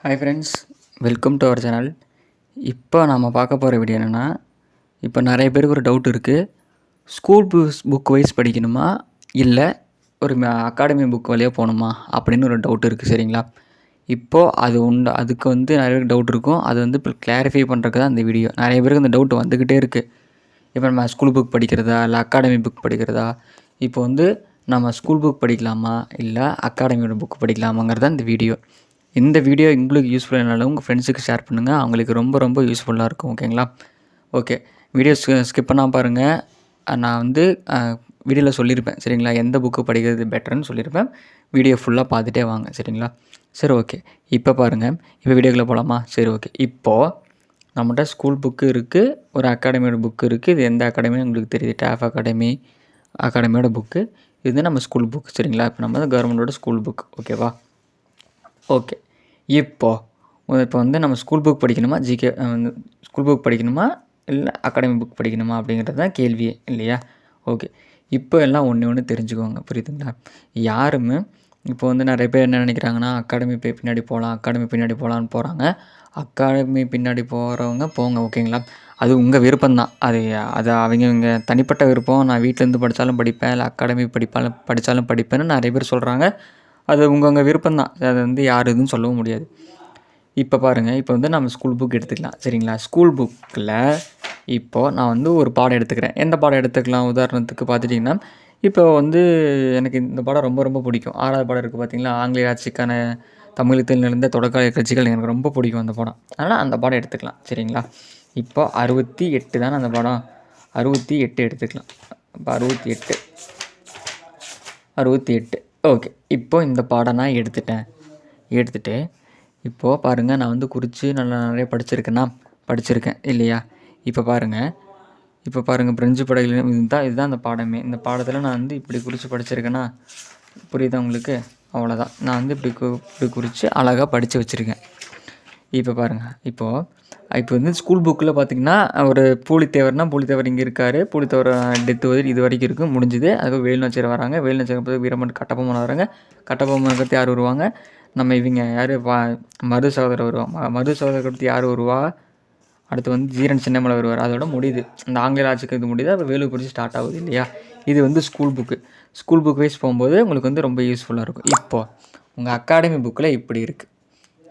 Hi friends, welcome to our channel. இப்போ நம்ம பார்க்க போகிற வீடியோ என்னென்னா, இப்போ நிறைய பேருக்கு ஒரு டவுட் இருக்குது. ஸ்கூல் புக் வைஸ் படிக்கணுமா, இல்லை ஒரு அகாடமி புக் வழியாக போகணுமா அப்படின்னு ஒரு டவுட் இருக்குது. சரிங்களா? இப்போது அது உண்டு, அதுக்கு நிறைய பேருக்கு டவுட் இருக்கும். அது இப்போ கிளாரிஃபை பண்ணுறதுக்கு தான் இந்த வீடியோ. நிறைய பேருக்கு இந்த டவுட் வந்துக்கிட்டே இருக்குது. இப்போ நம்ம ஸ்கூல் புக் படிக்கிறதா, இல்லை அகாடமி புக் படிக்கிறதா, இப்போ நம்ம ஸ்கூல் புக் படிக்கலாமா, இல்லை அகாடமியோட புக் படிக்கலாமாங்கிறது தான் இந்த வீடியோ. இந்த வீடியோ உங்களுக்கு யூஸ்ஃபுல்லாக இருந்தாலும் உங்கள் ஃப்ரெண்ட்ஸுக்கு ஷேர் பண்ணுங்கள். அவங்களுக்கு ரொம்ப ரொம்ப யூஸ்ஃபுல்லாக இருக்கும். ஓகேங்களா? ஓகே, வீடியோ ஸ்கிப் பண்ணால் பாருங்கள். நான் வீடியோவில் சொல்லியிருப்பேன். சரிங்களா? எந்த புக்கு படிக்கிறது பெட்டர்னு சொல்லியிருப்பேன். வீடியோ ஃபுல்லாக பார்த்துட்டே வாங்க. சரிங்களா? சரி, ஓகே. இப்போ பாருங்கள். இப்போ வீடியோக்குள்ளே போகலாமா? சரி, ஓகே. இப்போது நம்மகிட்ட ஸ்கூல் புக்கு இருக்குது, ஒரு அகாடமியோட புக்கு இருக்குது. இது எந்த அகாடமின்னு உங்களுக்கு தெரியுது. டாஃப் அகாடமியோட புக்கு. இது நம்ம ஸ்கூல் புக். சரிங்களா? இப்போ நம்ம கவர்மெண்டோட ஸ்கூல் புக். ஓகேவா? ஓகே. இப்போ நம்ம ஸ்கூல் புக் படிக்கணுமா, ஜிகே ஸ்கூல் புக் படிக்கணுமா, இல்லை அகாடமி புக் படிக்கணுமா அப்படிங்கிறது தான் கேள்வியே, இல்லையா? ஓகே. இப்போ எல்லாம் ஒன்று தெரிஞ்சுக்கோங்க. புரியுதுங்களா? யாருமே இப்போ நிறைய பேர் என்ன நினைக்கிறாங்கன்னா, அகாடமி பின்னாடி போகலான்னு போகிறாங்க. அகாடமி பின்னாடி போகிறவங்க போங்க. ஓகேங்களா? அது உங்கள் விருப்பம்தான். அது அவங்க தனிப்பட்ட விருப்பம். நான் வீட்டிலேருந்து படித்தாலும் படிப்பேன், இல்லை அகாடமி படித்தாலும் படிப்பேன்னு நிறைய பேர் சொல்கிறாங்க. அது உங்கள் விருப்பம்தான். அது யார் எதுவும் சொல்லவும் முடியாது. இப்போ பாருங்கள். இப்போ நம்ம ஸ்கூல் புக் எடுத்துக்கலாம். சரிங்களா? ஸ்கூல் புக்கில் இப்போது நான் ஒரு பாடம் எடுத்துக்கிறேன். எந்த பாடம் எடுத்துக்கலாம்? உதாரணத்துக்கு பார்த்துட்டிங்கன்னா, இப்போ எனக்கு இந்த பாடம் ரொம்ப ரொம்ப பிடிக்கும். 6வது பாடம் இருக்குது பார்த்தீங்களா? ஆங்கிலேய ஆட்சிக்கான தமிழகத்தில் நிறைந்த தொடக்க கட்சிகள். எனக்கு ரொம்ப பிடிக்கும் அந்த பாடம். அதனால் அந்த பாடம் எடுத்துக்கலாம். சரிங்களா? இப்போ 68 தானே அந்த பாடம். 68 எடுத்துக்கலாம். இப்போ 68 ஓகே. இப்போது இந்த பாடம் நான் எடுத்துகிட்டு இப்போது பாருங்கள். நான் குறித்து நிறைய படிச்சிருக்கேன் இல்லையா? இப்போ பாருங்கள் பிரெஞ்சு படைகள் இதுதான் அந்த பாடமே. இந்த பாடத்தில் நான் இப்படி குறித்து படிச்சிருக்கேன்னா, புரியுதா உங்களுக்கு? அவ்வளோதான். நான் இப்படி குறித்து அழகாக படித்து வச்சுருக்கேன். இப்போ பாருங்கள். இப்போ ஸ்கூல் புக்கில் பார்த்திங்கன்னா, ஒரு பூலித்தேவர் இங்கே இருக்கார். பூலித்தேவர் டெத்து இது வரைக்கும் இருக்குது, முடிஞ்சுது. அதுக்கு வேலுநாச்சியார் வராங்க. வேலுநாச்சியார் பார்த்து வீரமன் கட்டபொம்மன் வராங்க. கட்டபொம்மனுக்கு அடுத்து யார் வருவாங்க? நம்ம இவங்க யார், மருது சகோதரர் வருவாங்க. மருது சகோதரருக்கு அடுத்து யார் வருவா? அடுத்து ஜீரன் சின்னமலை வருவார். அதோட முடியுது. இந்த ஆங்கில ஆட்சிக்கு இது முடியுது. அப்போ வேலு குறித்து ஸ்டார்ட் ஆகுது இல்லையா? இது school book. School book wise போகும்போது உங்களுக்கு ரொம்ப யூஸ்ஃபுல்லாக இருக்கும். இப்போது உங்கள் அகாடமி புக்கில் இப்படி இருக்குது.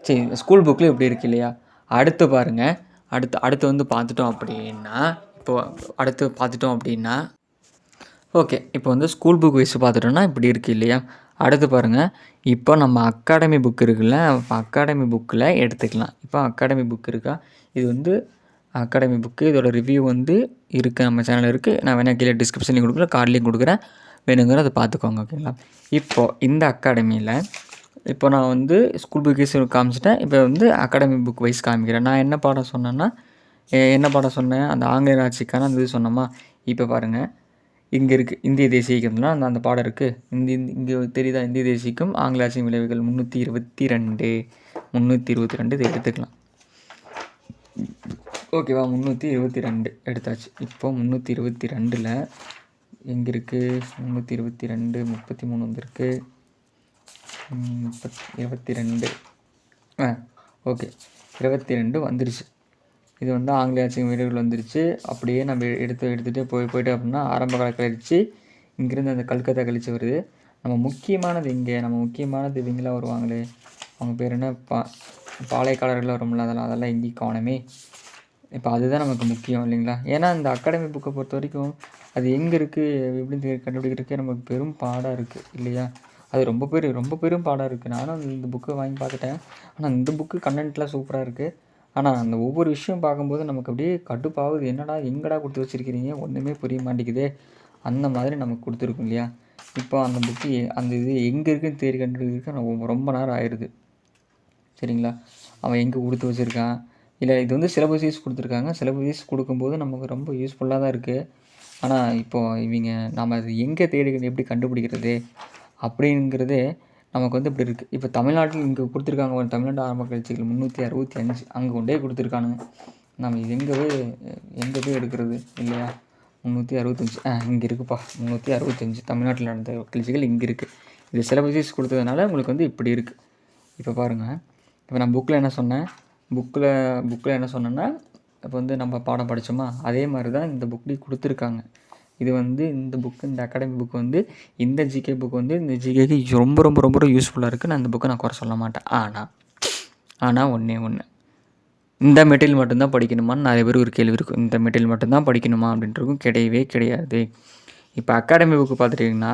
சரி, ஸ்கூல் புக்கில் இப்படி இருக்குது இல்லையா? அடுத்து பாருங்கள். அடுத்து பார்த்துட்டோம் அப்படின்னா ஓகே. இப்போ ஸ்கூல் புக் வைஸ் பார்த்துட்டோன்னா இப்படி இருக்குது இல்லையா? அடுத்து பாருங்கள். இப்போ நம்ம அகாடமி புக் இருக்குல்ல, அகாடமி புக்கில் எடுத்துக்கலாம். இப்போ அகாடமி புக் இருக்கா? இது அகாடமி புக்கு. இதோட ரிவ்யூ இருக்குது, நம்ம சேனலில் இருக்குது. நான் வேணால் கீழே டிஸ்கிரிப்ஷன்லையும் கொடுக்குறேன், கார்ட்லேயும் கொடுக்குறேன். வேணுங்கிற அதை பார்த்துக்கோங்க. ஓகேங்களா? இப்போது இந்த அகாடமியில் இப்போ நான் ஸ்கூல் புக் வைஸ் காமிச்சிட்டேன். இப்போ அகாடமி புக் வைஸ் காமிக்கிறேன். நான் என்ன பாடம் சொன்னேன்? அந்த ஆங்கில ஆட்சிக்கான அந்த இது சொன்னோமா? இப்போ பாருங்கள். இங்கே இருக்குது இந்திய தேசியம்னா அந்த பாடம் இருக்குது. இங்கே தெரியுதா? இந்திய தேசியக்கும் ஆங்கில ஆட்சியின் விளைவுகள் 322 இதை எடுத்துக்கலாம். ஓகேவா? 322 எடுத்தாச்சு. இப்போ 322ல் எங்கே இருக்குது? 322 33 வந்திருக்கு. 22 ஓகே. 22 வந்துருச்சு. இது ஆங்கில ஆட்சியின் வீடுகள் வந்துருச்சு. அப்படியே நம்ம எடுத்துகிட்டே போயிட்டு அப்படின்னா ஆரம்ப கால கழிச்சு இங்கேருந்து அந்த கல்கத்தா கழிச்சு வருது. நம்ம முக்கியமானது இவங்களாம் வருவாங்களே, அவங்க பேர் என்ன? பாளையக்காரர்கள் வரும்ல, அதெல்லாம் எங்கேயும் காணுமே. இப்போ அதுதான் நமக்கு முக்கியம் இல்லைங்களா? ஏன்னா இந்த அகாடமி புக்கை பொறுத்த வரைக்கும் அது எங்கே இருக்குது எப்படின்னு கண்டுபிடிக்கிறதுக்கே நமக்கு பெரும் பாடாக இருக்குது இல்லையா? அது ரொம்ப பெரும் பாடாக இருக்குது. நானும் இந்த புக்கை வாங்கி பார்த்துட்டேன். ஆனால் இந்த புக்கு கண்டென்ட்லாம் சூப்பராக இருக்குது. ஆனால் அந்த ஒவ்வொரு விஷயம் பார்க்கும்போது நமக்கு அப்படியே கடுப்பாகுது. எங்கடா கொடுத்து வச்சுருக்கிறீங்க, ஒன்றுமே புரிய மாட்டேங்குதே, அந்த மாதிரி நமக்கு கொடுத்துருக்கும் இல்லையா? இப்போ அந்த புக்கு அந்த இது எங்கே இருக்குதுன்னு தேடி கண்டுபிடிக்கிறதுக்கு ரொம்ப நேரம் ஆயிடுது. சரிங்களா? அவன் எங்கே கொடுத்து வச்சுருக்கான், இல்லை இது சிலபஸ் வைஸ் கொடுத்துருக்காங்க. சிலபஸ் வைஸ் கொடுக்கும்போது நமக்கு ரொம்ப யூஸ்ஃபுல்லாக தான் இருக்குது. ஆனால் இப்போது நம்ம அது எங்கே எப்படி கண்டுபிடிக்கிறது அப்படிங்கிறதே நமக்கு இப்படி இருக்குது. இப்போ தமிழ்நாட்டில் இங்கே கொடுத்துருக்காங்க, ஒரு தமிழ்நாடு ஆரம்ப கல்விகள் 365 அங்கே கொண்டே கொடுத்துருக்கானுங்க. நம்ம எங்கே போய் எடுக்கிறது இல்லையா? 365 இங்கே இருக்குப்பா. 365 தமிழ்நாட்டில் நடந்த கல்விகள் இங்கே இருக்குது. இது சிலபஸ் கொடுத்ததுனால உங்களுக்கு இப்படி இருக்குது. இப்போ பாருங்கள். இப்போ நான் புக்கில் என்ன சொன்னேன், புக்கில் என்ன சொன்னேன்னா, இப்போ வந்து நம்ம பாடம் படித்தோமா அதே மாதிரி தான் இந்த புக்லேயும் கொடுத்துருக்காங்க. இது வந்து இந்த புக்கு, இந்த அகாடமி புக் வந்து இந்த ஜிகே புக் வந்து இந்த ஜிகேக்கு ரொம்ப ரொம்ப ரொம்ப யூஸ்ஃபுல்லாக இருக்குது. நான் இந்த புக்கை நான் குறை சொல்ல மாட்டேன். ஆனால் ஒன்றே ஒன்று, இந்த மெட்டீரியல் மட்டும்தான் படிக்கணுமான்னு நிறைய பேருக்கு ஒரு கேள்வி இருக்கும். இந்த மெட்டீரியல் மட்டும்தான் படிக்கணுமா அப்படின்றதுக்கும் கிடையவே கிடையாது. இப்போ அகாடமி புக்கு பார்த்துட்டிங்கன்னா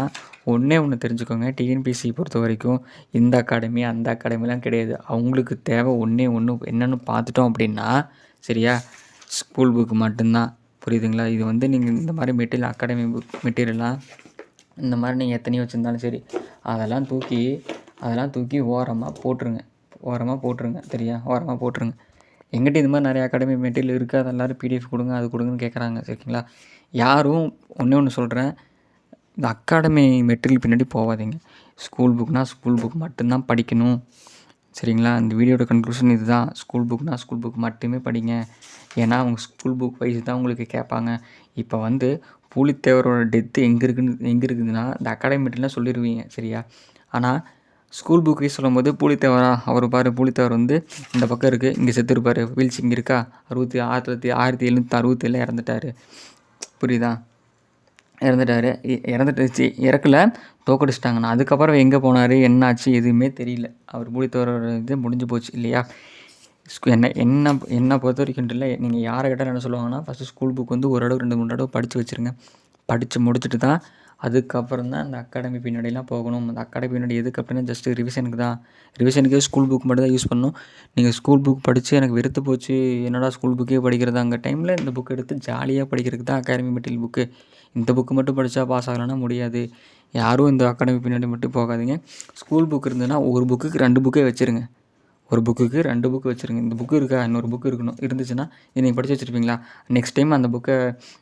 ஒன்றே ஒன்று தெரிஞ்சுக்கோங்க, டிஎன்பிஎஸ்சி பொறுத்த வரைக்கும் இந்த அகாடமி அந்த அகாடமிலாம் கிடையாது. அவங்களுக்கு தேவை ஒன்றே ஒன்று என்னென்னு பார்த்துட்டோம் அப்படின்னா சரியா, ஸ்கூல் புக்கு மட்டும்தான். புரியுதுங்களா? இது வந்து நீங்கள் இந்த மாதிரி மெட்டீரியல் அகாடமி புக் மெட்டீரியல்லாம் இந்த மாதிரி நீங்கள் எத்தனையோ வச்சுருந்தாலும் சரி, அதெல்லாம் தூக்கி ஓரமாக போட்டுருங்க. சரியா? ஓரமாக போட்டுருங்க. எங்கிட்ட இந்த மாதிரி நிறைய அகாடமி மெட்டீரியல் இருக்குது, அது எல்லோரும் பிடிஎஃப் கொடுங்க, அது கொடுங்கன்னு கேட்குறாங்க. சரிங்களா? யாரும் ஒன்று சொல்கிறேன், இந்த அகாடமி மெட்டீரியல் பின்னாடி போகாதீங்க. ஸ்கூல் புக்னால் ஸ்கூல் புக் மட்டும்தான் படிக்கணும். சரிங்களா? இந்த வீடியோட கன்க்ளூஷன் இதுதான். ஸ்கூல் புக்னால் ஸ்கூல் புக் மட்டுமே படிங்க. ஏன்னா அவங்க ஸ்கூல் புக் வைஸ் தான் உங்களுக்கு கேட்பாங்க. இப்போ வந்து பூலித்தேவரோட டெத்து எங்கே இருக்குதுன்னா இந்த அகாடமி மெட்டீரியல்லாம் சொல்லிடுவீங்க. சரியா? ஆனால் ஸ்கூல் புக் வைஸ் சொல்லும்போது பூலித்தேவரா, அவர் பாரு, பூலித்தேவர் வந்து இந்த பக்கம் இருக்குது, இங்கே செத்துருப்பார், வீழ்ச்சி இங்கே இருக்கா, 1767 இறந்துட்டார். புரியுதா? இறக்கல, தோக்கடிச்சிட்டாங்கண்ணா. அதுக்கப்புறம் எங்கே போனார், என்னாச்சு, எதுவுமே தெரியல. அவர் பூலித்தேவரோட இது முடிஞ்சு போச்சு இல்லையா? என்ன பொறுத்த வரைக்கும் இல்லை, நீங்கள் யாரை கேட்டாலும் என்ன சொல்லுவாங்கன்னா, ஃபஸ்ட்டு ஸ்கூல் புக் வந்து ஒரு தடவை 2-3 தடவை படித்து வச்சுருங்க. படித்து முடிச்சுட்டு தான் அதுக்கப்புறம் தான் அந்த அகாடமி பின்னாடிலாம் போகணும். அந்த அகாடமி பின்னாடி எதுக்கு அப்படின்னா ஜஸ்ட்டு ரிவிஷனுக்கு தான். ரிவிஷனுக்கே ஸ்கூல் புக் மட்டும் தான் யூஸ் பண்ணணும். நீங்கள் ஸ்கூல் புக் படித்து எனக்கு வெறுத்து போச்சு, என்னடா ஸ்கூல் புக்கே படிக்கிறதாங்க டைமில் இந்த புக் எடுத்து ஜாலியாக படிக்கிறதுக்கு தான் அகாடமி மெட்டீரியல் புக்கு. இந்த புக்கு மட்டும் படித்தா பாஸ் ஆகலைன்னா முடியாது. யாரும் இந்த அகாடமி பின்னாடி மட்டும் போகாதீங்க. ஸ்கூல் புக் இருந்ததுன்னா ஒரு புக்குக்கு 2 புக்கே வச்சுருங்க. ஒரு புக்குக்கு 2 புக்கு வச்சுருங்க. இந்த புக்கு இருக்கா, இன்னொரு புக்கு இருந்துச்சுன்னா இதை நீங்கள் படித்து வச்சுருப்பீங்களா? நெக்ஸ்ட் டைம் அந்த புக்கை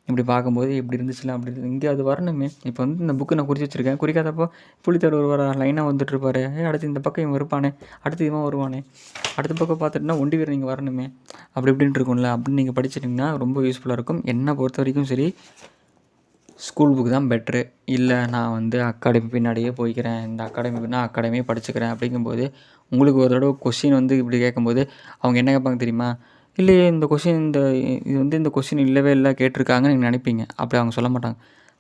இப்படி பார்க்கும்போது இப்படி இருந்துச்சுல, அப்படி இங்கே அது வரணுமே. இப்போ வந்து இந்த புக்கு நான் குறித்து வச்சுருக்கேன், குறிக்காதப்போ புலித்தேவர் ஒரு லைனாக வந்துட்டுருப்பாரு, அடுத்து இந்த பக்கம் இவன் இருப்பானே, அடுத்து இவன் வருவானே, அடுத்த பக்கம் பார்த்துட்டுனா ஒண்டி வீரர் நீங்கள் வரணுமே, அப்படி இப்படின்ட்டு இருக்கும்ல. அப்படின்னு நீங்கள் படிச்சிட்டிங்கன்னா ரொம்ப யூஸ்ஃபுல்லாக இருக்கும். என்னை பொறுத்த வரைக்கும் சரி, ஸ்கூல் புக் தான் பெட்ரு. இல்லை நான் வந்து அகாடமி பின்னாடியே போய்க்கிறேன், இந்த அகாடமியே படிச்சுக்கிறேன் அப்படிங்கும்போது உங்களுக்கு ஒரு தடவை கொஸ்டின் வந்து இப்படி கேட்கும்போது அவங்க என்ன கேட்பாங்க தெரியுமா? இல்லையே இந்த கொஸ்டின் இல்லவே இல்லை, கேட்டிருக்காங்கன்னு நீங்கள் நினைப்பீங்க. அப்படி அவங்க சொல்ல மாட்டாங்க.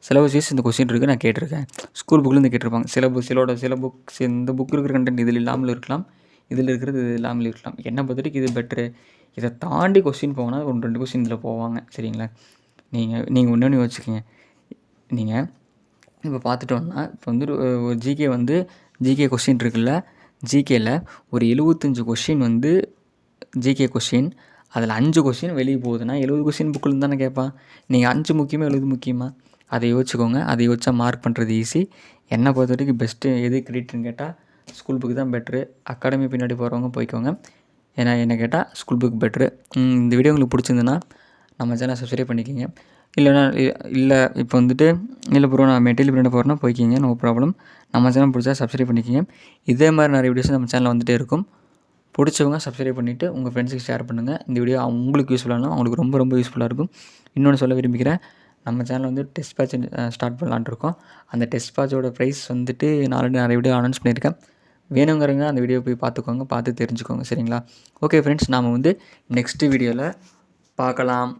சிலபஸ் வைஸ் இந்த கொஸ்டின் இருக்குது, நான் கேட்டிருக்கேன். ஸ்கூல் புக்கில் இருந்து கேட்டிருப்பாங்க. சில புக்ஸ் இந்த புக் இருக்கிற கண்டென்ட் இதில் இல்லாமல் இருக்கலாம், இதில் இருக்கிறது இது இல்லாமல் இருக்கலாம். என்னை பொறுத்த வரைக்கும் இது பெட்ரு. இதை தாண்டி கொஸ்டின் போங்கன்னா 1-2 கொஸ்டின் இதில் போவாங்க. சரிங்களா? நீங்கள் ஒன்று யோசிச்சுக்கோங்க. நீங்கள் இப்போ பார்த்துட்டோன்னா இப்போ வந்து ஒரு ஜிகே கொஸ்டின் இருக்குல்ல, ஜிகேயில் ஒரு 75 கொஸ்டின் வந்து ஜிகே கொஸ்டின், அதில் 5 கொஸ்டின் வெளியே போகுதுன்னா 70 கொஸ்டின் புக்கில் தானே கேட்பான். நீங்கள் 5 முக்கியமாக 70 முக்கியமாக அதை யோசிச்சுக்கோங்க. அதை யோசிச்சா மார்க் பண்ணுறது ஈஸி. என்னை பொறுத்த வரைக்கும் பெஸ்ட்டு எது கிரெடிட்னு கேட்டால் ஸ்கூல் புக்கு தான் பெட்ரு. அகாடமி பின்னாடி போகிறவங்க போய்க்கோங்க. ஏன்னா என்ன கேட்டால் ஸ்கூல் புக் பெட்ரு. இந்த வீடியோ உங்களுக்கு பிடிச்சிருந்துன்னா நம்ம சேனலை சப்ஸ்கிரைப் பண்ணிக்கோங்க. இல்லை இப்போ வந்துட்டு இல்லை ப்ரோ நான் மெட்டீரியல் பின்னாடி போகிறேன்னா போய்க்கிங்க, நோ ப்ராப்ளம். நம்ம சேனல் பிடிச்சா சப்ஸ்கிரைப் பண்ணிக்கோங்க. இதே மாதிரி நிறைய வீடியோஸ் நம்ம சேனலில் வந்துகிட்டே இருக்கும். பிடிச்சவங்க சப்ஸ்கிரைப் பண்ணிவிட்டு உங்கள் ஃப்ரெண்ட்ஸுக்கு ஷேர் பண்ணுங்கள். இந்த வீடியோ உங்களுக்கு யூஸ்ஃபுல்லானா அவங்களுக்கு ரொம்ப ரொம்ப யூஸ்ஃபுல்லாக இருக்கும். இன்னொன்று சொல்ல விரும்பிக்கிறேன், நம்ம சேனல் வந்து டெஸ்ட் பேட்ச் ஸ்டார்ட் பண்ணலான்னு இருக்கோம். அந்த டெஸ்ட் பேட்சோட ப்ரைஸ் வந்துட்டு நான் ஆல்ரெடி நிறைய வீடியோ அனௌன்ஸ் பண்ணியிருக்கேன். வேணுங்கிறவங்க அந்த வீடியோ போய் பார்த்துக்கோங்க, பார்த்து தெரிஞ்சுக்கோங்க. சரிங்களா? ஓகே ஃப்ரெண்ட்ஸ், நாம் வந்து நெக்ஸ்ட்டு வீடியோவில் பார்க்கலாம்.